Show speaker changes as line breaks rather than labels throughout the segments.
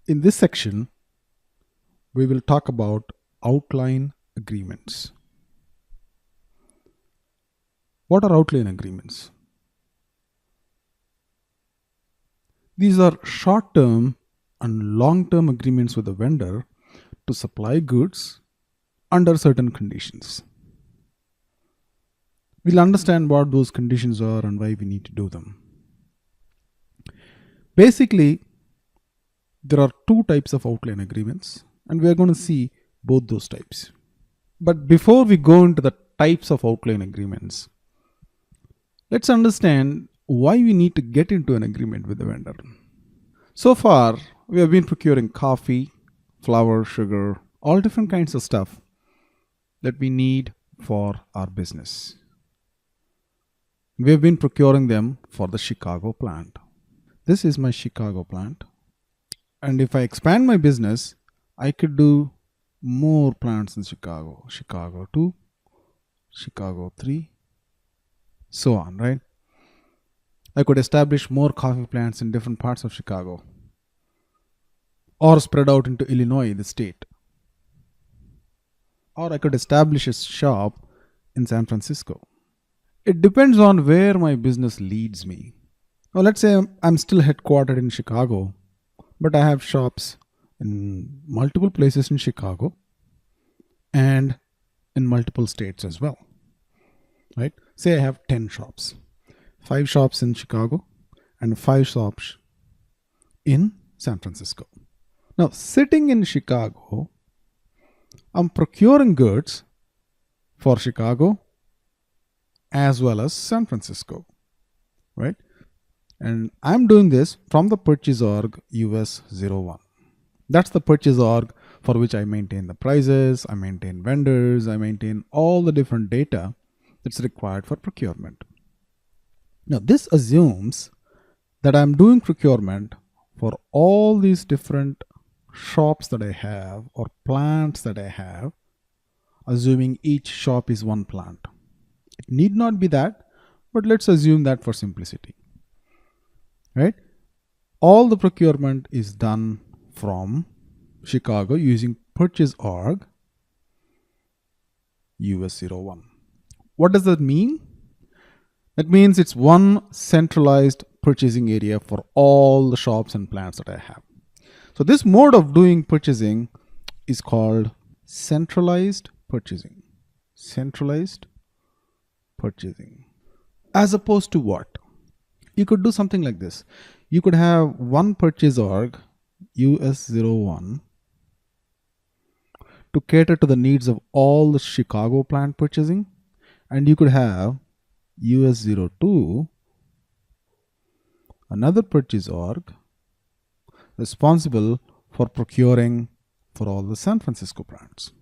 In this section, we will talk about outline agreements. What are outline agreements? These are short-term and long-term agreements with the vendor to supply goods under certain conditions. We'll understand what those conditions are and why we need to do them. Basically, there are two types of outline agreements, and we are going to see both those types. But before we go into the types of outline agreements, let's understand why we need to get into an agreement with the vendor. So far, we have been procuring coffee, flour, sugar, all different kinds of stuff that we need for our business. We have been procuring them for the Chicago plant. This is my Chicago plant. And if I expand my business, I could do more plants in Chicago. Chicago 2, Chicago 3, so on, right? I could establish more coffee plants in different parts of Chicago or spread out into Illinois, the state. Or I could establish a shop in San Francisco. It depends on where my business leads me. Now, let's say I'm still headquartered in Chicago, but I have shops in multiple places in Chicago and in multiple states as well, right? Say I have 10 shops, 5 shops in Chicago and 5 shops in San Francisco. Now, sitting in Chicago, I'm procuring goods for Chicago as well as San Francisco, right? And I'm doing this from the purchase org US01. That's the purchase org for which I maintain the prices, I maintain vendors, I maintain all the different data that's required for procurement. Now, this assumes that I'm doing procurement for all these different shops that I have or plants that I have, assuming each shop is one plant. It need not be that, but let's assume that for simplicity, right? All the procurement is done from Chicago using purchase org US01. What does that mean? That means it's one centralized purchasing area for all the shops and plants that I have. So this mode of doing purchasing is called centralized purchasing. Centralized purchasing. As opposed to what? You could do something like this. You could have one purchase org US01 to cater to the needs of all the Chicago plant purchasing, and you could have US02, another purchase org responsible for procuring for all the San Francisco plants.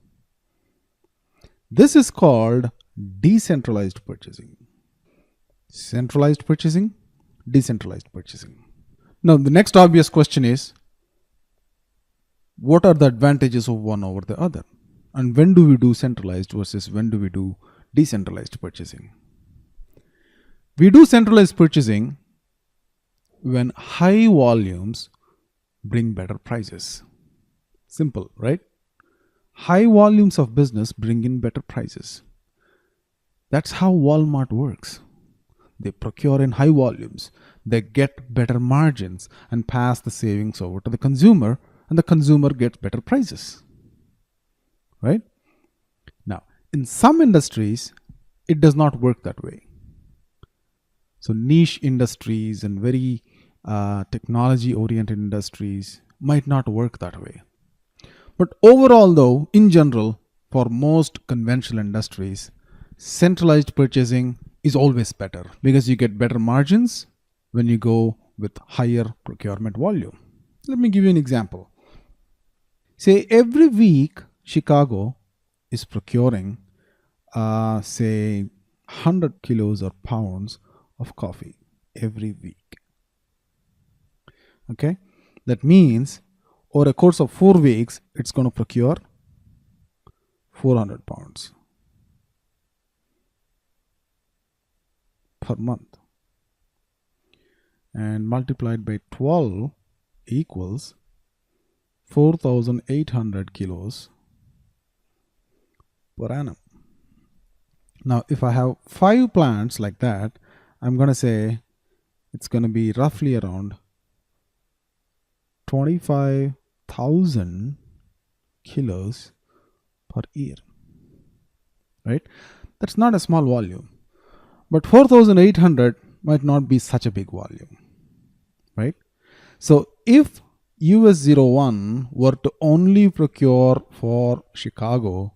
This is called decentralized purchasing. Centralized purchasing, decentralized purchasing. Now, the next obvious question is, what are the advantages of one over the other? And when do we do centralized versus when do we do decentralized purchasing? We do centralized purchasing when high volumes bring better prices. Simple, right? High volumes of business bring in better prices. That's how Walmart works. They procure in high volumes, they get better margins and pass the savings over to the consumer, and the consumer gets better prices, right? Now, in some industries, it does not work that way. So niche industries and very technology-oriented industries might not work that way. But overall, though, in general, for most conventional industries, centralized purchasing is always better because you get better margins when you go with higher procurement volume. Let me give you an example. Say every week, Chicago is procuring, say, 100 kilos or pounds of coffee every week. Okay, that means over a course of 4 weeks, it's going to procure 400 pounds per month. And multiplied by 12 equals 4,800 kilos per annum. Now, if I have 5 plants like that, I'm going to say it's going to be roughly around 25,000 kilos per year, right? That's not a small volume, but 4,800 might not be such a big volume, right? So if US01 were to only procure for Chicago,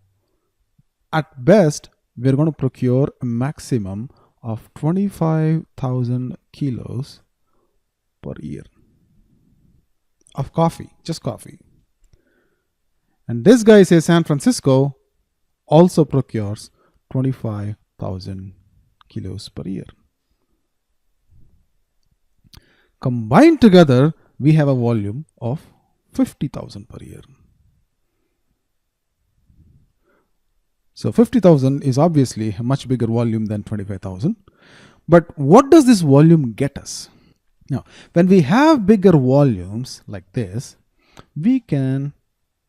at best, we're going to procure a maximum of 25,000 kilos per year of coffee, just coffee. And this guy says San Francisco also procures 25,000 kilos per year. Combined together, we have a volume of 50,000 per year. So 50,000 is obviously a much bigger volume than 25,000. But what does this volume get us? Now, when we have bigger volumes like this, we can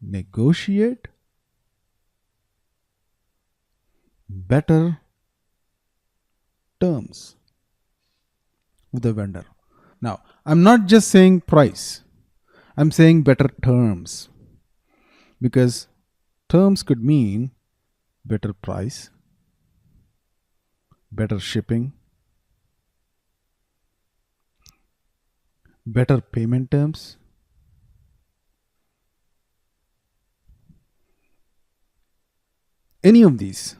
negotiate better terms with the vendor. Now, I'm not just saying price, I'm saying better terms, because terms could mean better price, better shipping, better payment terms, any of these.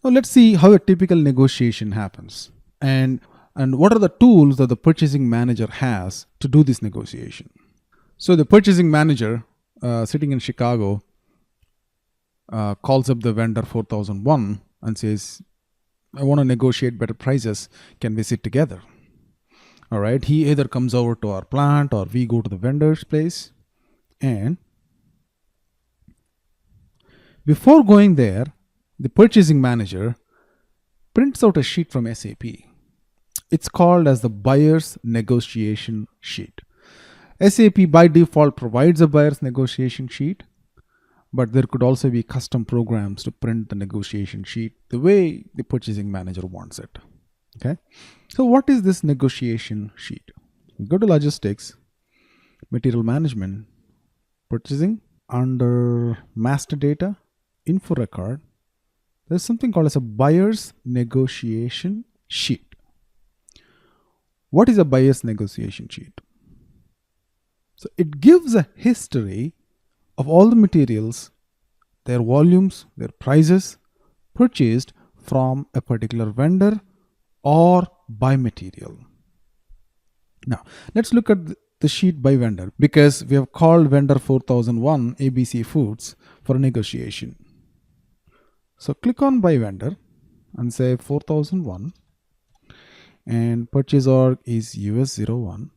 Now let's see how a typical negotiation happens, and what are the tools that the purchasing manager has to do this negotiation. So the purchasing manager sitting in Chicago calls up the vendor 4001 and says, I want to negotiate better prices. Can we sit together? All right. He either comes over to our plant or we go to the vendor's place. And before going there, the purchasing manager prints out a sheet from SAP. It's called as the buyer's negotiation sheet. SAP by default provides a buyer's negotiation sheet, but there could also be custom programs to print the negotiation sheet the way the purchasing manager wants it. Okay. So what is this negotiation sheet? We go to logistics, material management, purchasing. Under master data, info record, there's something called as a buyer's negotiation sheet. What is a buyer's negotiation sheet? So it gives a history of all the materials, their volumes, their prices purchased from a particular vendor or by material. Now, let's look at the sheet by vendor, because we have called vendor 4001 ABC Foods for a negotiation. So click on by vendor and say 4001, and purchase org is US01.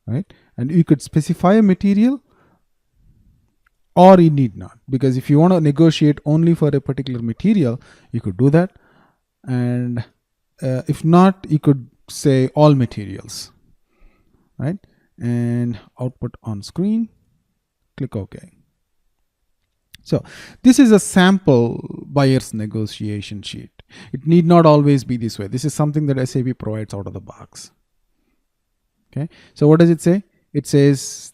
Right? And you could specify a material, or you need not, because if you want to negotiate only for a particular material, you could do that. And if not, you could say all materials, right? And output on screen, click OK. So this is a sample buyer's negotiation sheet. It need not always be this way. This is something that SAP provides out of the box. Okay, so what does it say? It says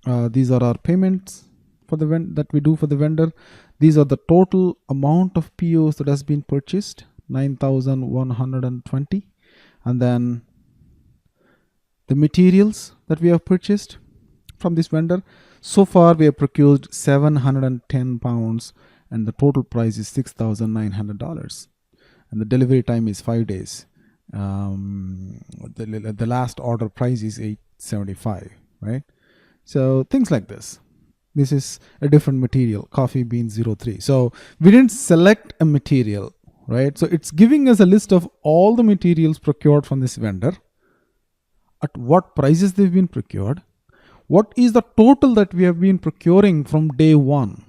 these are our payments for the that we do for the vendor. These are the total amount of POs that has been purchased, 9,120, and then the materials that we have purchased from this vendor. So far we have procured 710 pounds, and the total price is $6,900, and the delivery time is 5 days. The last order price is $875, right? So things like this. This is a different material, coffee beans 03. So we didn't select a material, right? So it's giving us a list of all the materials procured from this vendor, at what prices they've been procured, what is the total that we have been procuring from day one.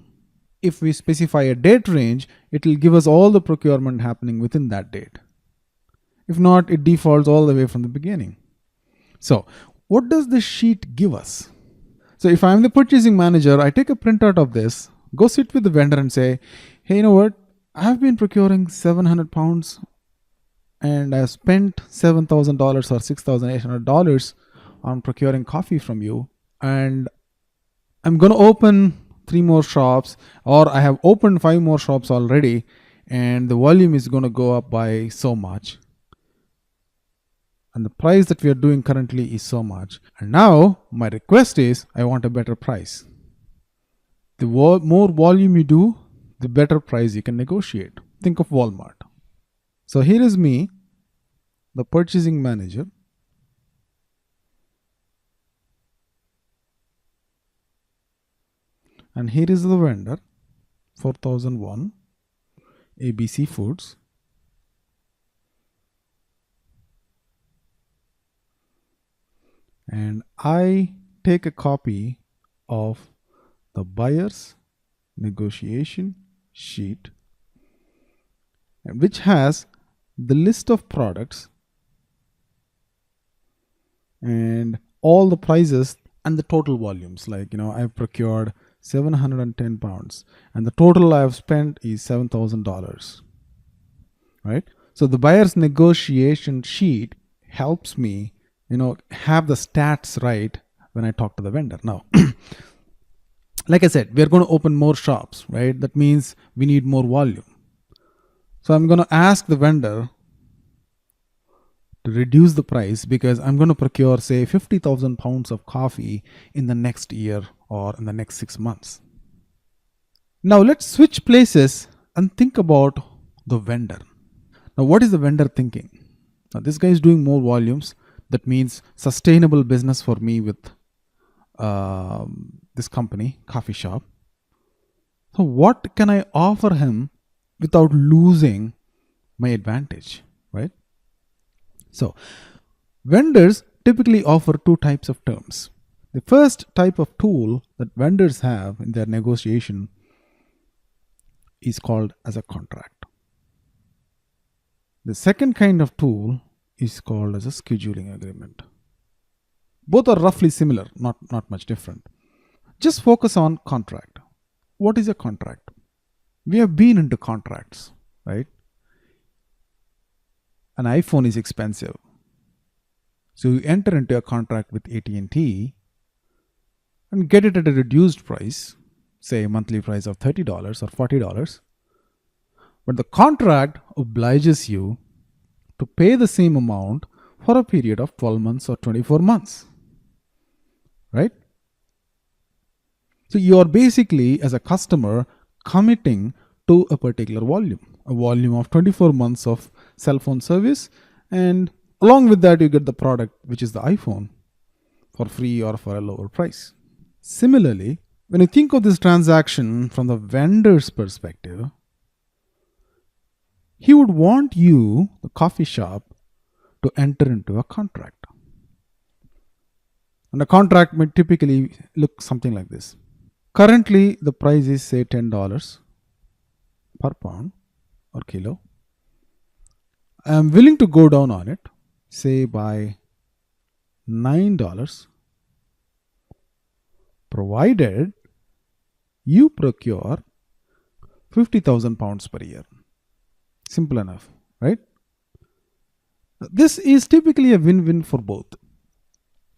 If we specify a date range, it will give us all the procurement happening within that date. If not, it defaults all the way from the beginning. So, what does this sheet give us? So, if I'm the purchasing manager, I take a printout of this, go sit with the vendor and say, hey, you know what? I've been procuring 700 pounds and I've spent $7,000 or $6,800 on procuring coffee from you. And I'm going to open three more shops, or I have opened five more shops already, and the volume is going to go up by so much. And the price that we are doing currently is so much. And now my request is I want a better price. The more volume you do, the better price you can negotiate. Think of Walmart. So here is me, the purchasing manager. And here is the vendor, 4001, ABC Foods. And I take a copy of the buyer's negotiation sheet, which has the list of products and all the prices and the total volumes. Like, I've procured 710 pounds and the total I've spent is $7,000, right? So the buyer's negotiation sheet helps me, have the stats right when I talk to the vendor. Now, like I said, we're going to open more shops, right? That means we need more volume. So I'm going to ask the vendor to reduce the price because I'm going to procure, say, 50,000 pounds of coffee in the next year or in the next 6 months. Now let's switch places and think about the vendor. Now, what is the vendor thinking? Now, this guy is doing more volumes. That means sustainable business for me with this company, coffee shop. So what can I offer him without losing my advantage, right? So vendors typically offer two types of terms. The first type of tool that vendors have in their negotiation is called as a contract. The second kind of tool is called as a scheduling agreement. Both are roughly similar, not much different. Just focus on contract. What is a contract? We have been into contracts, right? An iPhone is expensive. So you enter into a contract with AT&T and get it at a reduced price, say a monthly price of $30 or $40. But the contract obliges you to pay the same amount for a period of 12 months or 24 months, right? So you are basically, as a customer, committing to a particular volume, a volume of 24 months of cell phone service, and along with that you get the product, which is the iPhone, for free or for a lower price. Similarly, when you think of this transaction from the vendor's perspective, he would want you, the coffee shop, to enter into a contract. And a contract may typically look something like this. Currently, the price is, say, $10 per pound or kilo. I am willing to go down on it, say by $9, provided you procure 50,000 pounds per year. Simple enough, right? This is typically a win-win for both.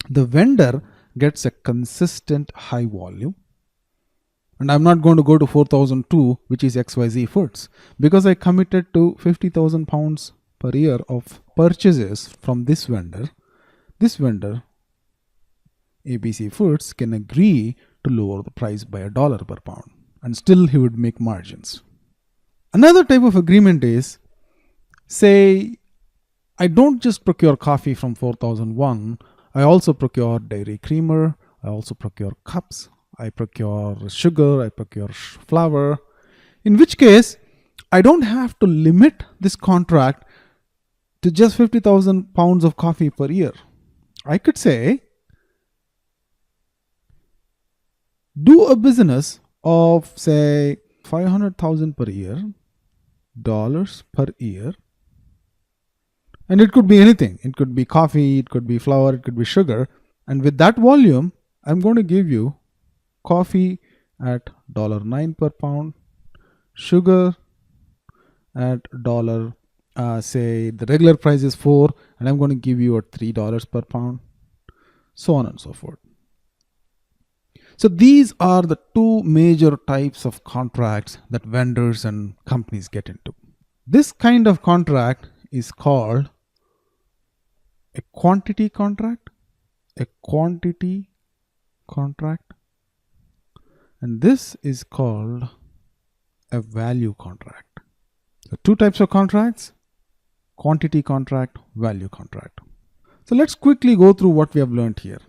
The vendor gets a consistent high volume, and I'm not going to go to 4,002, which is XYZ Foods, because I committed to 50,000 pounds per year of purchases from this vendor. This vendor, ABC Foods, can agree to lower the price by $1 per pound, and still he would make margins. Another type of agreement is, say, I don't just procure coffee from 4001, I also procure dairy creamer, I also procure cups, I procure sugar, I procure flour, in which case I don't have to limit this contract to just 50,000 pounds of coffee per year. I could say, do a business of, say, 500,000 per year, dollars per year, And it could be anything. It could be coffee, it could be flour, it could be sugar. And with that volume, I'm going to give you coffee at $9 per pound, sugar at dollar, say the regular price is 4, and I'm going to give you at $3 per pound, so on and so forth. So these are the two major types of contracts that vendors and companies get into. This kind of contract is called a quantity contract, and this is called a value contract. So two types of contracts: quantity contract, value contract. So let's quickly go through what we have learned here.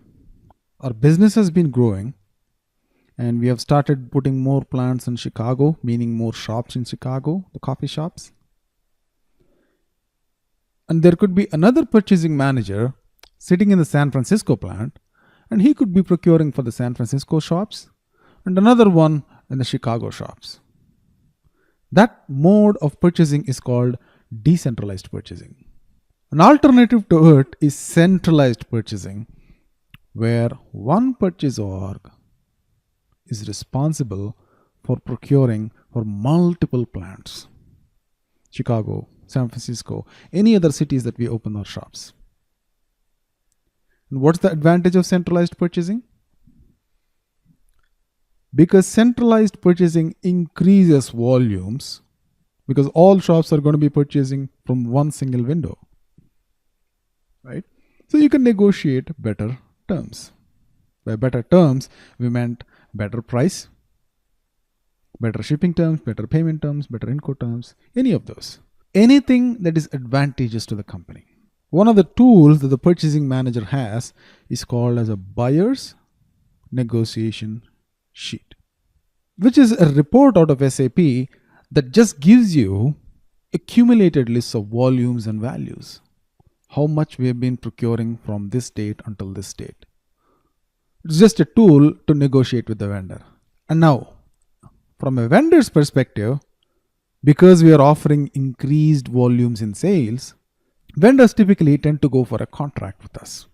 Our business has been growing, and we have started putting more plants in Chicago, meaning more shops in Chicago, the coffee shops. And there could be another purchasing manager sitting in the San Francisco plant, and he could be procuring for the San Francisco shops, and another one in the Chicago shops. That mode of purchasing is called decentralized purchasing. An alternative to it is centralized purchasing, where one purchase org is responsible for procuring for multiple plants. Chicago, San Francisco, any other cities that we open our shops. And what's the advantage of centralized purchasing? Because centralized purchasing increases volumes, because all shops are going to be purchasing from one single window, right? So you can negotiate better terms. By better terms, we meant better price, better shipping terms, better payment terms, better Incoterms, any of those. Anything that is advantageous to the company. One of the tools that the purchasing manager has is called as a buyer's negotiation sheet, which is a report out of SAP that just gives you accumulated lists of volumes and values. How much we have been procuring from this date until this date. It's just a tool to negotiate with the vendor. And now, from a vendor's perspective, because we are offering increased volumes in sales, vendors typically tend to go for a contract with us.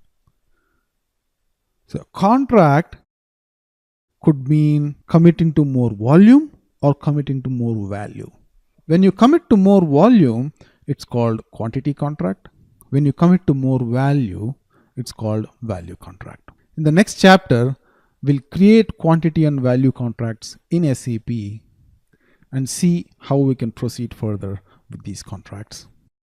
So a contract could mean committing to more volume or committing to more value. When you commit to more volume, it's called quantity contract. When you commit to more value, it's called value contract. In the next chapter, we'll create quantity and value contracts in SAP and see how we can proceed further with these contracts.